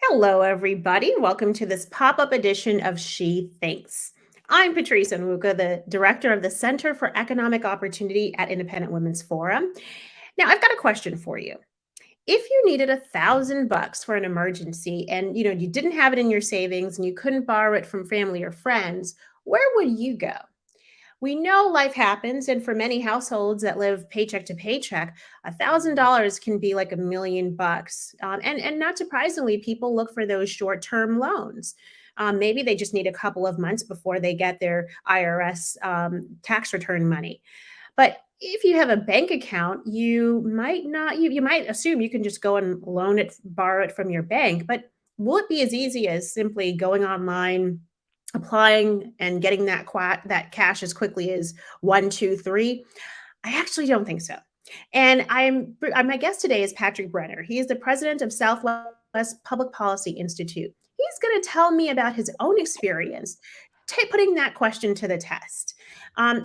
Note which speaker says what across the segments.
Speaker 1: Hello, everybody. Welcome to this pop up edition of She Thinks. I'm Patrice Onwuka, the director of the Center for Economic Opportunity at Independent Women's Forum. Now, I've got a question for you. If you needed $1,000 for an emergency and you didn't have it in your savings and you couldn't borrow it from family or friends, where would you go? We know life happens, and for many households that live paycheck to paycheck, $1,000 can be like $1,000,000 bucks. And not surprisingly, people look for those short-term loans. Maybe they just need a couple of months before they get their IRS tax return money. But if you have a bank account, you might not, you might assume you can just go and loan it, borrow it from your bank. But will it be as easy as simply going online, applying and getting that cash as quickly as 1, 2, 3? I actually don't think so. And my guest today is Patrick Brenner. He is the president of Southwest Public Policy Institute. He's going to tell me about his own experience putting that question to the test.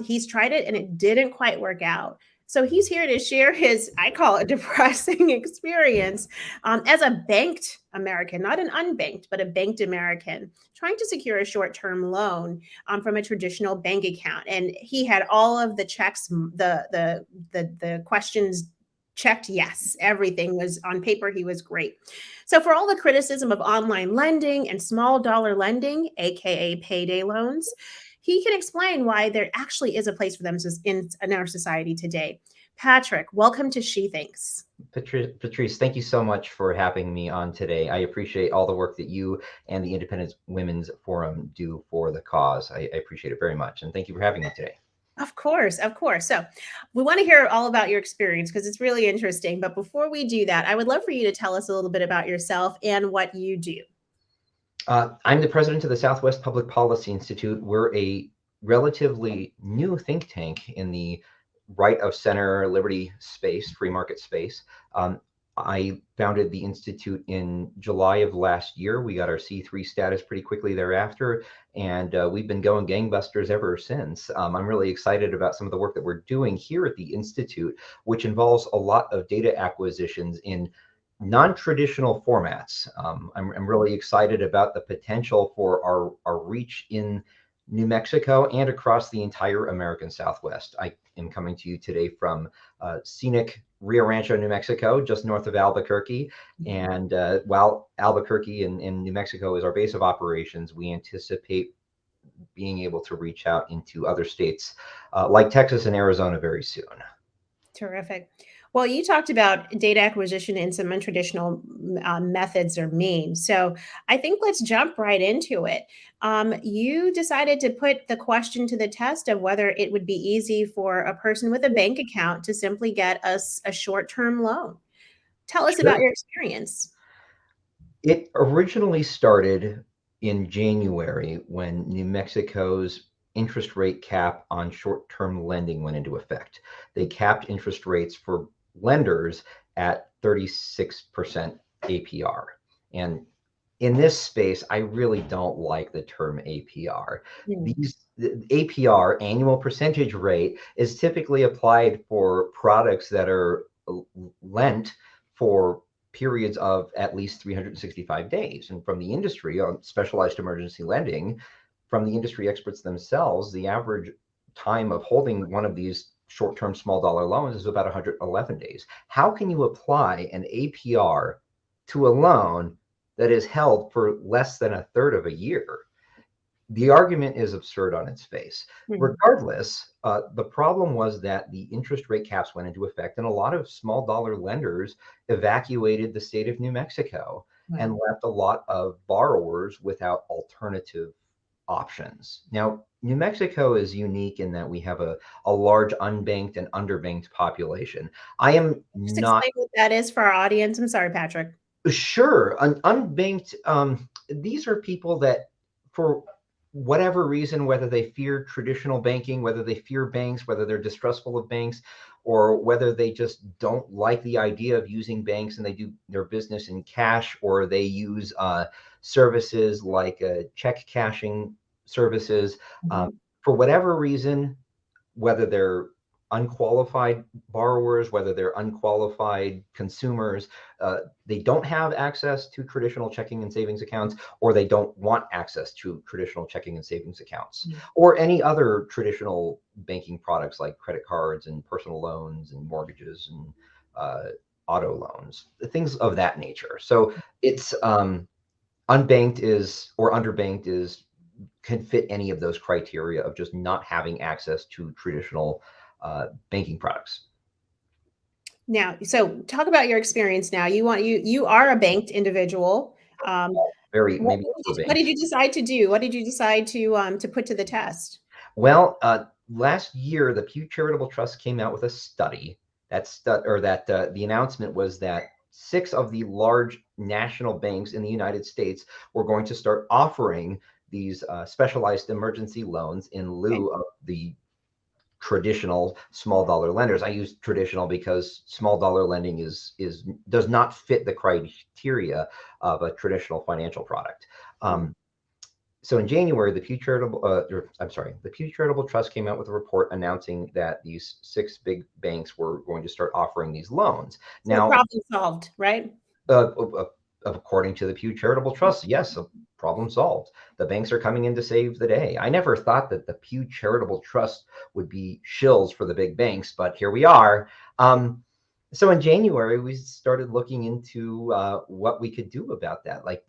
Speaker 1: He's tried it and it didn't quite work out. So he's here to share his, I call it, depressing experience as a banked American, not an unbanked, but a banked American, trying to secure a short-term loan from a traditional bank account. And he had all of the checks, the questions checked yes. Everything was on paper. He was great. So for all the criticism of online lending and small dollar lending, aka payday loans, he can explain why there actually is a place for them in our society today. Patrick, welcome to She Thinks.
Speaker 2: Patrice, thank you so much for having me on today. I appreciate all the work that you and the Independent Women's Forum do for the cause. I appreciate it very much. And thank you for having me today.
Speaker 1: Of course, of course. So we want to hear all about your experience because it's really interesting. But before we do that, I would love for you to tell us a little bit about yourself and what you do.
Speaker 2: I'm the president of the Southwest Public Policy Institute. We're a relatively new think tank in the right of center liberty space, free market space. I founded the Institute in July of last year. We got our C3 status pretty quickly thereafter, and we've been going gangbusters ever since. I'm really excited about some of the work that we're doing here at the Institute, which involves a lot of data acquisitions in non-traditional formats. I'm really excited about the potential for our reach in New Mexico and across the entire American Southwest. I am coming to you today from scenic Rio Rancho, New Mexico, just north of Albuquerque. And while Albuquerque in New Mexico is our base of operations, we anticipate being able to reach out into other states like Texas and Arizona very soon.
Speaker 1: Terrific. Well, you talked about data acquisition in some untraditional methods or means. So I think let's jump right into it. You decided to put the question to the test of whether it would be easy for a person with a bank account to simply get us a short-term loan. Tell us about your experience.
Speaker 2: It originally started in January when New Mexico's interest rate cap on short-term lending went into effect. They capped interest rates for lenders at 36% APR. And in this space, I really don't like the term APR. The APR, annual percentage rate, is typically applied for products that are lent for periods of at least 365 days. And from the industry on specialized emergency lending, from the industry experts themselves, the average time of holding one of these short-term small dollar loans is about 111 days. How can you apply an APR to a loan that is held for less than a third of a year? The argument is absurd on its face. Regardless, the problem was that the interest rate caps went into effect, and a lot of small dollar lenders evacuated the state of New Mexico and left a lot of borrowers without alternative options. Now, New Mexico is unique in that we have a large unbanked and underbanked population. I am
Speaker 1: Just
Speaker 2: not
Speaker 1: explain what that is for our audience. I'm sorry, Patrick.
Speaker 2: sure. Unbanked, these are people that, for whatever reason, whether they fear traditional banking, whether they fear banks, whether they're distrustful of banks, or whether they just don't like the idea of using banks and they do their business in cash, or they use services like check cashing services. For whatever reason, whether they're unqualified borrowers, whether they're unqualified consumers, they don't have access to traditional checking and savings accounts, or they don't want access to traditional checking and savings accounts,
Speaker 1: Mhm.
Speaker 2: or any other traditional banking products like credit cards and personal loans and mortgages and uh, auto loans, things of that nature. So it's unbanked is or underbanked is can fit any of those criteria of just not having access to traditional banking products.
Speaker 1: Now, so talk about your experience now. You are a banked individual.
Speaker 2: Very
Speaker 1: What
Speaker 2: maybe
Speaker 1: what did
Speaker 2: overbanked.
Speaker 1: you decide to do? What did you decide to put to the test?
Speaker 2: Well, last year the Pew Charitable Trust came out with a study that the announcement was that six of the large national banks in the United States were going to start offering these specialized emergency loans in
Speaker 1: Okay.
Speaker 2: lieu of the traditional small dollar lenders. I use traditional because small dollar lending is does not fit the criteria of a traditional financial product.
Speaker 1: Mm.
Speaker 2: Um, so in January, the Pew Charitable Trust came out with a report announcing that these six big banks were going to start offering these loans.
Speaker 1: So
Speaker 2: Now,
Speaker 1: problem solved, right?
Speaker 2: uh, uh, according to the Pew Charitable Trust, yes, a problem solved. The banks are coming in to save the day. I never thought that the Pew Charitable Trust would be shills for the big banks, but here we are. So in January, we started looking into what we could do about that. Like,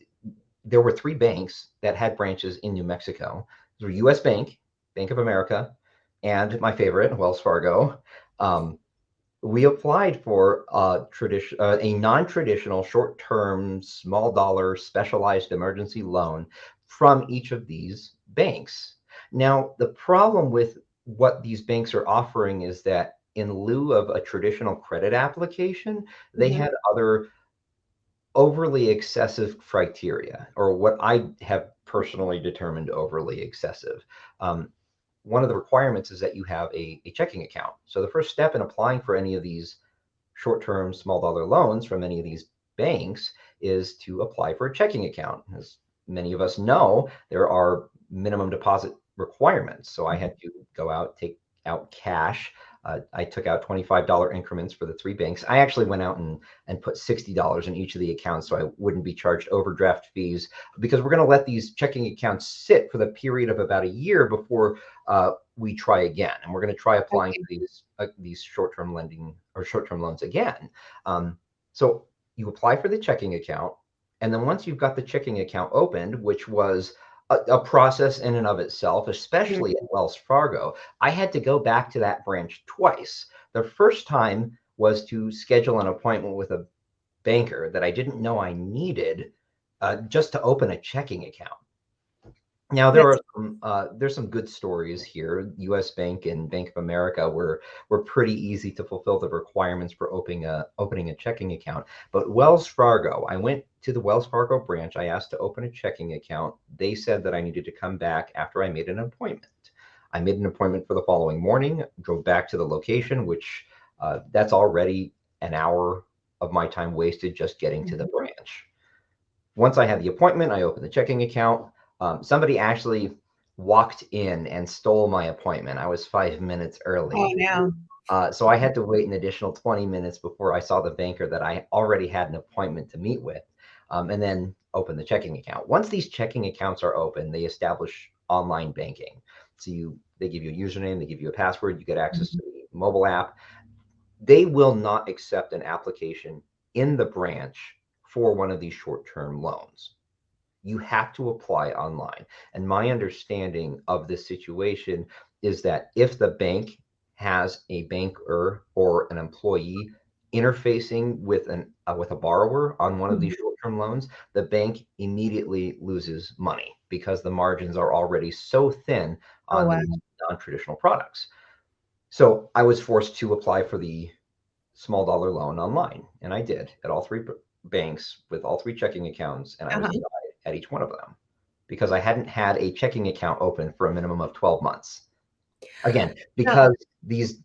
Speaker 2: there were three banks that had branches in New Mexico. There were U.S. Bank, Bank of America, and my favorite, Wells Fargo. Um, we applied for a non-traditional, short-term, small dollar, specialized emergency loan from each of these banks. Now, the problem with what these banks are offering is that in lieu of a traditional credit application, they
Speaker 1: Mhm.
Speaker 2: had other overly excessive criteria, or what I have personally determined overly excessive. Um, One of the requirements is that you have a checking account. So the first step in applying for any of these short-term small dollar loans from any of these banks is to apply for a checking account. As many of us know, there are minimum deposit requirements. So I had to go out, take out cash. I took out $25 increments for the three banks. I actually went out and put $60 in each of the accounts so I wouldn't be charged overdraft fees, because we're going to let these checking accounts sit for the period of about a year before we try again. And we're going to try applying
Speaker 1: Okay.
Speaker 2: for these short-term lending or short-term loans again. So you apply for the checking account, and then once you've got the checking account opened, which was a process in and of itself,
Speaker 1: Mhm.
Speaker 2: especially at Wells Fargo, I had to go back to that branch twice. The first time was to schedule an appointment with a banker that I didn't know I needed, just to open a checking account. Now
Speaker 1: That's
Speaker 2: there's some good stories here. U.S. Bank and Bank of America were pretty easy to fulfill the requirements for opening a checking account. But Wells Fargo, I went to the Wells Fargo branch. I asked to open a checking account. They said that I needed to come back after I made an appointment. I made an appointment for the following morning. Drove back to the location, which that's already an hour of my time wasted just getting to the
Speaker 1: Mhm.
Speaker 2: branch. Once I had the appointment, I opened the checking account. Somebody actually walked in and stole my appointment. I was 5 minutes
Speaker 1: Oh,
Speaker 2: early.
Speaker 1: no.
Speaker 2: So I had to wait an additional 20 minutes before I saw the banker that I already had an appointment to meet with, and then open the checking account. Once these checking accounts are open, they establish online banking. So they give you a username, they give you a password, you get access to
Speaker 1: Mhm.
Speaker 2: the mobile app. They will not accept an application in the branch for one of these short-term loans. You have to apply online. And my understanding of this situation is that if the bank has a banker or an employee interfacing with a borrower on one of these
Speaker 1: Mhm.
Speaker 2: short-term loans, the bank immediately loses money because the margins are already so thin
Speaker 1: Oh,
Speaker 2: on
Speaker 1: wow.
Speaker 2: these non-traditional products. So I was forced to apply for the small dollar loan online, and I did at all three banks with all three checking accounts, and I was
Speaker 1: Uh-huh.
Speaker 2: denied at each one of them because I hadn't had a checking account open for a minimum of 12 months. Again,
Speaker 1: No.
Speaker 2: because these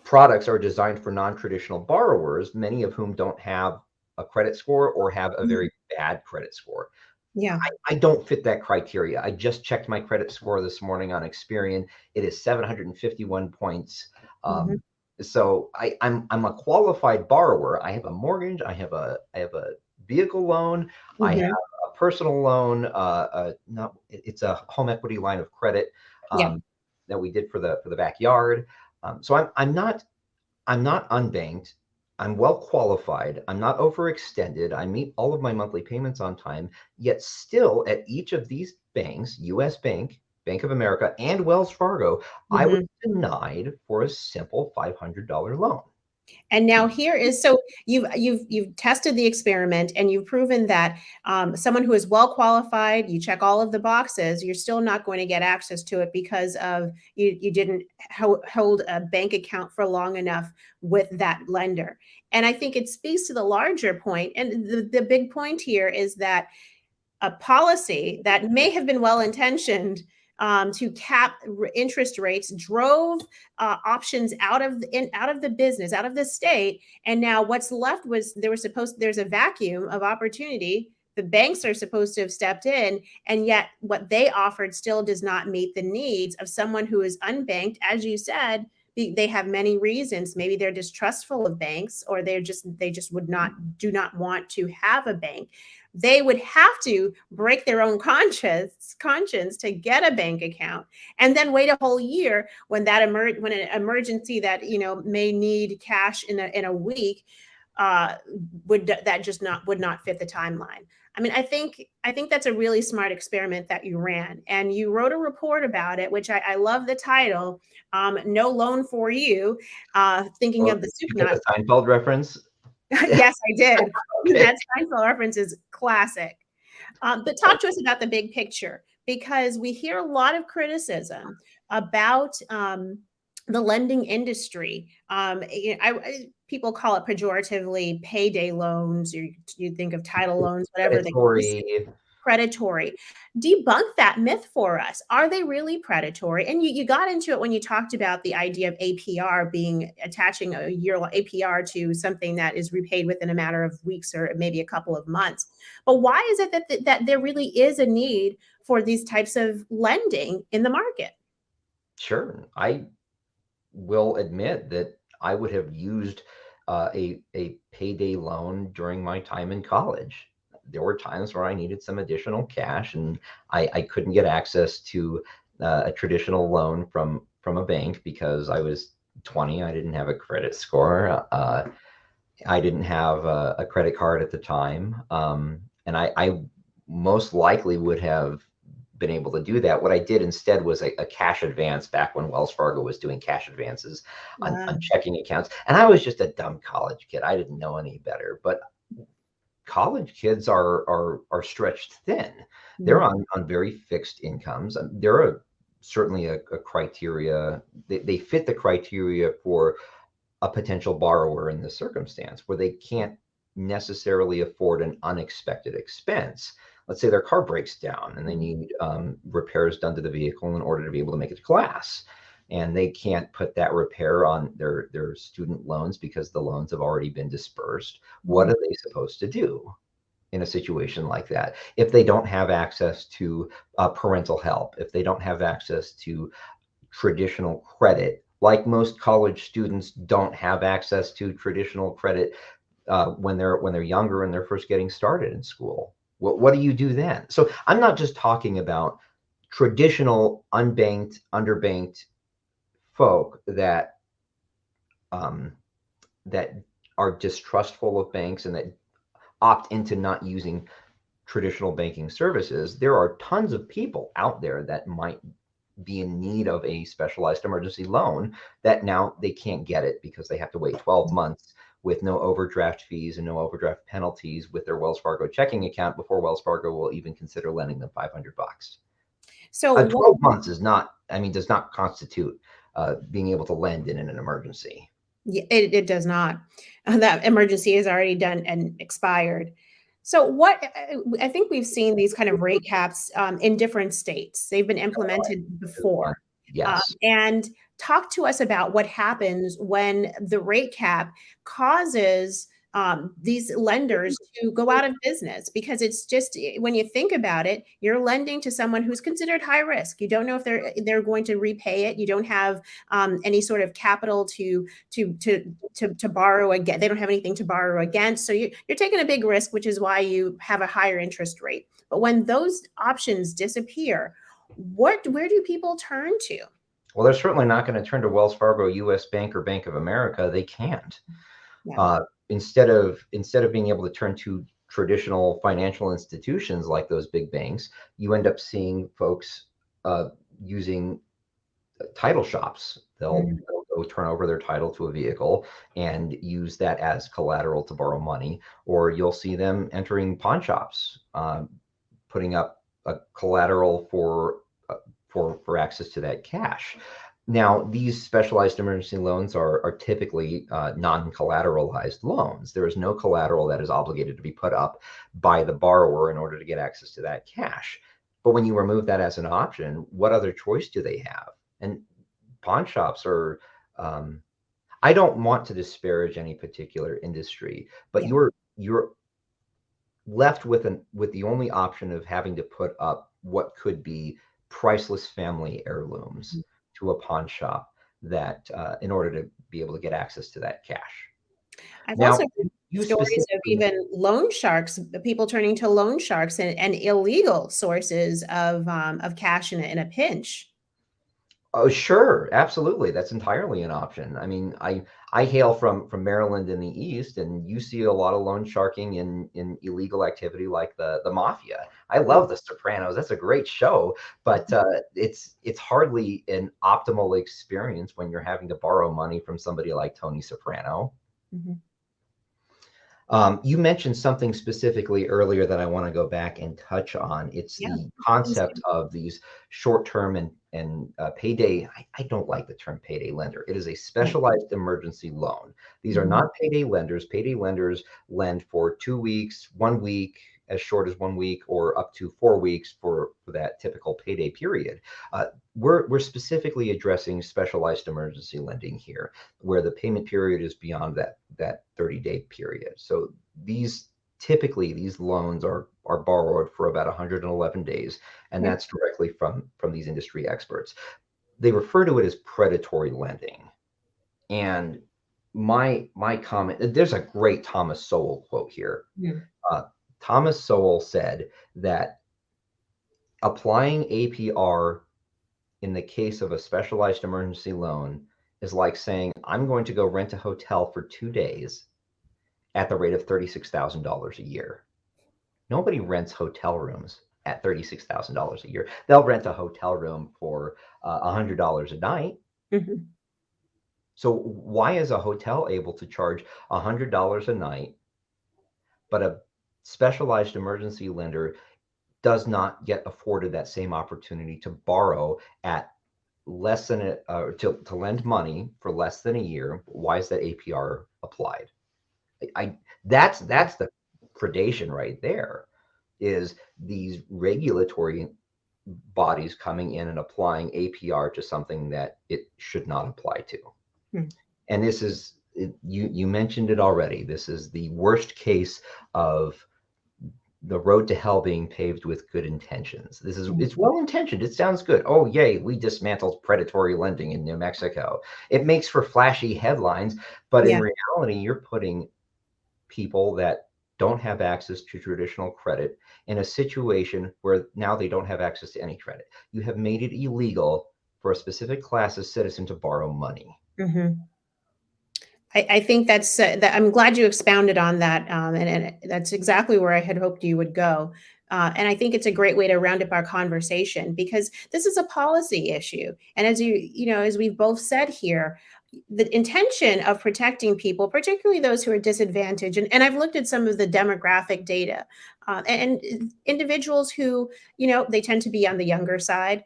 Speaker 2: products are designed for non-traditional borrowers, many of whom don't have a credit score or have a
Speaker 1: Mhm.
Speaker 2: very bad credit score.
Speaker 1: Yeah.
Speaker 2: I don't fit that criteria. I just checked my credit score this morning on Experian. It is 751 points.
Speaker 1: Mhm.
Speaker 2: So I'm a qualified borrower. I have a mortgage. I have a vehicle loan. I have
Speaker 1: Hmm.
Speaker 2: a personal loan. Not it's a home equity line of credit
Speaker 1: Yeah.
Speaker 2: um, that we did for the backyard. So I'm not unbanked. I'm well qualified. I'm not overextended. I meet all of my monthly payments on time. Yet still, at each of these banks, U.S. Bank, Bank of America, and Wells Fargo, I was
Speaker 1: Hmm.
Speaker 2: denied for a simple $500 loan.
Speaker 1: And now here is, so you've tested the experiment and you've proven that someone who is well qualified, you check all of the boxes, you're still not going to get access to it because of you didn't hold a bank account for long enough with that lender. And I think it speaks to the larger point, and the big point here is that a policy that may have been well intentioned to cap interest rates drove options out of the business, out of the state, and now what's left was there's a vacuum of opportunity. The banks are supposed to have stepped in, and yet what they offered still does not meet the needs of someone who is unbanked, as you said. They have many reasons. Maybe they're distrustful of banks, or they just would not do not want to have a bank. They would have to break their own conscience to get a bank account, and then wait a whole year when when an emergency that may need cash in a week would that just not would not fit the timeline. I mean, I think that's a really smart experiment that you ran, and you wrote a report about it, which I love the title. No loan for you. Thinking
Speaker 2: Well,
Speaker 1: of the
Speaker 2: did
Speaker 1: soup
Speaker 2: you get
Speaker 1: nut.
Speaker 2: the Seinfeld reference?
Speaker 1: Yes, I did.
Speaker 2: Okay.
Speaker 1: That Seinfeld reference is classic. But talk to us about the big picture, because we hear a lot of criticism about the lending industry. People call it pejoratively payday loans. You think of title loans, whatever the case.
Speaker 2: Predatory.
Speaker 1: Predatory. Debunk that myth for us. Are they really predatory? And you got into it when you talked about the idea of APR being attaching a year APR to something that is repaid within a matter of weeks or maybe a couple of months. But why is it that there really is a need for these types of lending in the market?
Speaker 2: Sure. I will admit that I would have used a payday loan during my time in college. There were times where I needed some additional cash, and I couldn't get access to a traditional loan from a bank because I was 20. I didn't have a credit score. I didn't have a credit card at the time, and I most likely would have been able to do that. What I did instead was a cash advance back when Wells Fargo was doing cash advances on checking accounts. And I was just a dumb college kid. I didn't know any better. But college kids are stretched thin. They're
Speaker 1: Mhm.
Speaker 2: on very fixed incomes. There are certainly a criteria. They fit the criteria for a potential borrower in this circumstance where they can't necessarily afford an unexpected expense. Let's say their car breaks down and they need repairs done to the vehicle in order to be able to make it to class. And they can't put that repair on their student loans because the loans have already been dispersed. What
Speaker 1: Mhm.
Speaker 2: are they supposed to do in a situation like that? If they don't have access to parental help, if they don't have access to traditional credit, like most college students don't have access to traditional credit when they're younger and they're first getting started in school. What do you do then? So I'm not just talking about traditional unbanked, underbanked folk um, that are distrustful of banks and that opt into not using traditional banking services. There are tons of people out there that might be in need of a specialized emergency loan that now they can't get it because they have to wait 12 months with no overdraft fees and no overdraft penalties with their Wells Fargo checking account before Wells Fargo will even consider lending them $500.
Speaker 1: So what
Speaker 2: 12 months is not, I mean, does not constitute being able to lend in an emergency.
Speaker 1: Yeah, it does not. That emergency is already done and expired. So I think we've seen these kind of rate caps in different states. They've been implemented
Speaker 2: Is one.
Speaker 1: before.
Speaker 2: Yes.
Speaker 1: And talk to us about what happens when the rate cap causes these lenders to go out of business, because it's just, when you think about it, you're lending to someone who's considered high risk. You don't know if they're going to repay it. You don't have any sort of capital to borrow again. They don't have anything to borrow against. So you're taking a big risk, which is why you have a higher interest rate. But when those options disappear, where do people turn to?
Speaker 2: Well, they're certainly not going to turn to Wells Fargo, U.S. Bank, or Bank of America. They can't.
Speaker 1: Yeah.
Speaker 2: Instead of being able to turn to traditional financial institutions like those big banks, you end up seeing folks using title shops. They'll go turn over their title to a vehicle and use that as collateral to borrow money, or you'll see them entering pawn shops, putting up a collateral for access to that cash. Now, these specialized emergency loans are typically non-collateralized loans. There is no collateral that is obligated to be put up by the borrower in order to get access to that cash. But when you remove that as an option, what other choice do they have? And pawn shops are, I don't want to disparage any particular industry, but
Speaker 1: Yeah.
Speaker 2: you're left with the only option of having to put up what could be priceless family heirlooms to a pawn shop, that in order to be able to get access to that cash.
Speaker 1: I've also
Speaker 2: Now,
Speaker 1: heard
Speaker 2: you
Speaker 1: stories of
Speaker 2: specifically,
Speaker 1: even loan sharks, people turning to loan sharks and illegal sources of cash in a pinch.
Speaker 2: oh, sure, absolutely, that's entirely an option. I mean, I hail from Maryland in the East, and you see a lot of loan sharking in illegal activity like the mafia. I love The Sopranos. That's a great show, but it's hardly an optimal experience when you're having to borrow money from somebody like Tony Soprano.
Speaker 1: Mhm.
Speaker 2: You mentioned something specifically earlier that I want to go back and touch on. It's
Speaker 1: Yeah.
Speaker 2: the
Speaker 1: Please
Speaker 2: concept
Speaker 1: do.
Speaker 2: of these short-term and payday. I don't like the term payday lender. It is a
Speaker 1: Yeah.
Speaker 2: specialized emergency loan. These are
Speaker 1: Mhm.
Speaker 2: not payday lenders. Payday lenders lend for 2 weeks, 1 week, as short as 1 week, or up to 4 weeks for that typical payday period. Uh, we're specifically addressing specialized emergency lending here, where the payment period is beyond that 30-day period. So these loans are borrowed for about 111 days, and
Speaker 1: Yeah.
Speaker 2: that's directly from these industry experts. They refer to it as predatory lending. And my comment, there's a great Thomas Sowell quote here.
Speaker 1: Yeah.
Speaker 2: Uh, Thomas Sowell said that applying APR in the case of a specialized emergency loan is like saying, I'm going to go rent a hotel for 2 days at the rate of $36,000 a year. Nobody rents hotel rooms at $36,000 a year. They'll rent a hotel room for $100 a night.
Speaker 1: Mhm.
Speaker 2: So why is a hotel able to charge $100 a night, but a specialized emergency lender does not get afforded that same opportunity to borrow at less than to lend money for less than a year? Why is that APR applied? I that's the predation right there, is these regulatory bodies coming in and applying APR to something that it should not apply to.
Speaker 1: Hmm.
Speaker 2: And this is you mentioned it already. This is the worst case of the road to hell being paved with good intentions.
Speaker 1: Mhm.
Speaker 2: It's well intentioned. It sounds good. Oh, yay, we dismantled predatory lending in New Mexico. It makes for flashy headlines, but in
Speaker 1: Yeah.
Speaker 2: reality, you're putting people that don't have access to traditional credit in a situation where now they don't have access to any credit. You have made it illegal for a specific class of citizen to borrow money.
Speaker 1: Mhm. I think that I'm glad you expounded on that, and that's exactly where I had hoped you would go. And I think it's a great way to round up our conversation, because this is a policy issue. And as we've both said here, the intention of protecting people, particularly those who are disadvantaged, and I've looked at some of the demographic data, and individuals who, they tend to be on the younger side.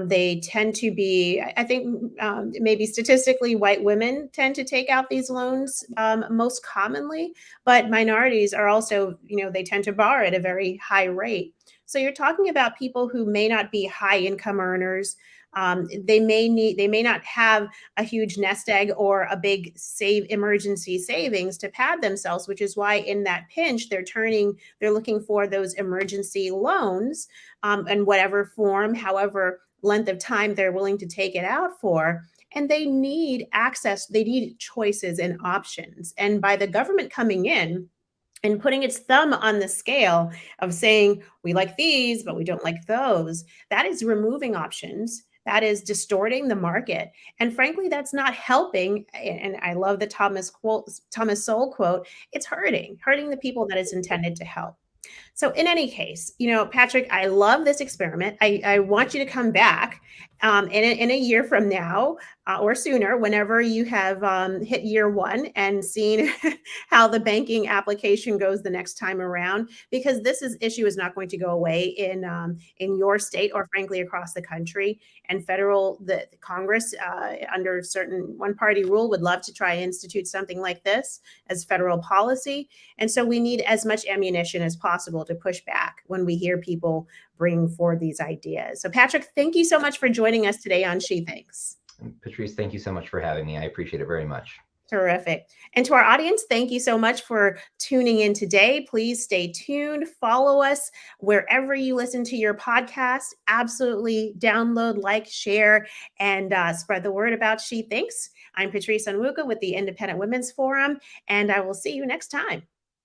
Speaker 1: They tend to be, I think, maybe statistically, white women tend to take out these loans most commonly, but minorities are also, they tend to borrow at a very high rate. So you're talking about people who may not be high income earners. They may not have a huge nest egg or a big emergency savings to pad themselves, which is why in that pinch they're looking for those emergency loans, in whatever form, however length of time they're willing to take it out for. And they need access, they need choices and options. And by the government coming in and putting its thumb on the scale of saying, we like these, but we don't like those, that is removing options. That is distorting the market. And frankly, that's not helping. And I love the Thomas Sowell quote, it's hurting the people that it's intended to help. So in any case, Patrick, I love this experiment. I want you to come back in a year from now, or sooner, whenever you have hit year one and seen how the banking application goes the next time around, because issue is not going to go away in your state or frankly across the country. And the Congress, under certain one party rule, would love to try and institute something like this as federal policy. And so we need as much ammunition as possible to push back when we hear people bring forward these ideas. So Patrick, thank you so much for joining us today on She Thinks.
Speaker 2: Patrice, thank you so much for having me. I appreciate it very much.
Speaker 1: Terrific. And to our audience, thank you so much for tuning in today. Please stay tuned. Follow us wherever you listen to your podcast. Absolutely download, like, share, and spread the word about She Thinks. I'm Patrice Onwuka with the Independent Women's Forum, and I will see you next time.